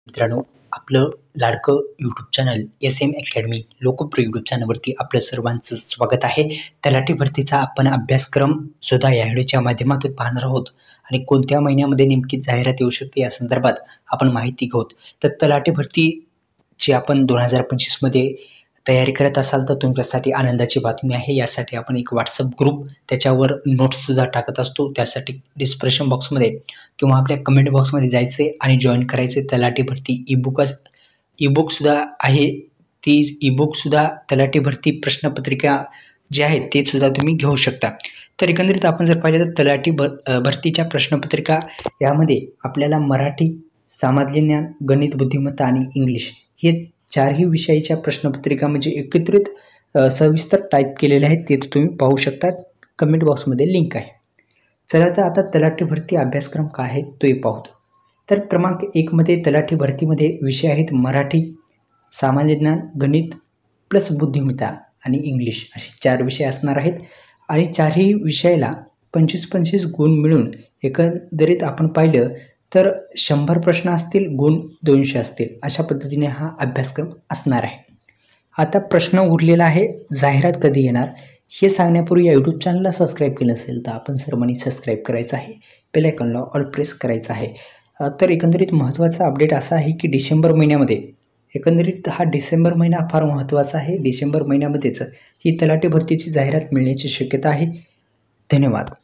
मित्रांनो, आपलं लाडकं YouTube channel SM academy लोकप्रिय यूट्यूब चॅनलवरती आपलं सर्वांचं स्वागत आहे. तलाठी भरतीचा आपण अभ्यासक्रम सुद्धा या व्हिडिओच्या माध्यमातून पाहणार आहोत आणि कोणत्या महिन्यामध्ये नेमकी जाहिरात येऊ शकते या संदर्भात आपण माहिती घेऊ. तर तलाठी भरतीची आपण 2025मध्ये तयारी करत असाल तर तुमच्यासाठी आनंदाची बातमी आहे. यासाठी आपण एक व्हॉट्सअप ग्रुप त्याच्यावर नोट्ससुद्धा टाकत असतो. त्यासाठी डिस्क्रिप्शन बॉक्समध्ये किंवा आपल्या कमेंट बॉक्समध्ये जायचे आणि जॉईन करायचे. तलाठी भरती ईबुकसुद्धा आहे. ती ईबुकसुद्धा तलाठी भरती प्रश्नपत्रिका जे आहेत ते सुद्धा तुम्ही घेऊ शकता. तर एकंदरीत आपण जर पाहिलं तर तलाठी भरतीच्या प्रश्नपत्रिका यामध्ये आपल्याला मराठी, सामान्य ज्ञान, गणित, बुद्धिमत्ता आणि इंग्लिश हे चारही विषयाच्या प्रश्नपत्रिका म्हणजे एकत्रित सविस्तर टाईप केलेले आहेत. ते तुम्ही पाहू शकता. कमेंट बॉक्समध्ये लिंक आहे. चला तर आता तलाठी भरती अभ्यासक्रम काय आहे तोही पाहू. तर क्रमांक 1मध्ये तलाठी भरतीमध्ये विषय आहेत मराठी, सामान्य ज्ञान, गणित प्लस बुद्धिमत्ता आणि इंग्लिश असे 4 विषय असणार आहेत आणि चारही विषयाला 25-25 गुण मिळून एकंदरीत आपण पाहिलं तर 100 प्रश्न असतील, गुण 200 असतील. अशा पद्धतीने हा अभ्यासक्रम असणार आहे. आता प्रश्न उरलेला आहे, जाहिरात कधी येणार हे सांगण्यापूर्वी या यूट्यूब चॅनलला सबस्क्राईब केलं असेल तर आपण सर्वांनी सबस्क्राईब करायचं आहे. बेल आयकॉनला ऑल प्रेस करायचं आहे. तर एकंदरीत महत्त्वाचा अपडेट असा आहे की डिसेंबर महिन्यामध्ये एकंदरीत हा डिसेंबर महिना फार महत्त्वाचा आहे. डिसेंबर महिन्यामध्येच ही तलाठी भरतीची जाहिरात मिळण्याची शक्यता आहे. धन्यवाद.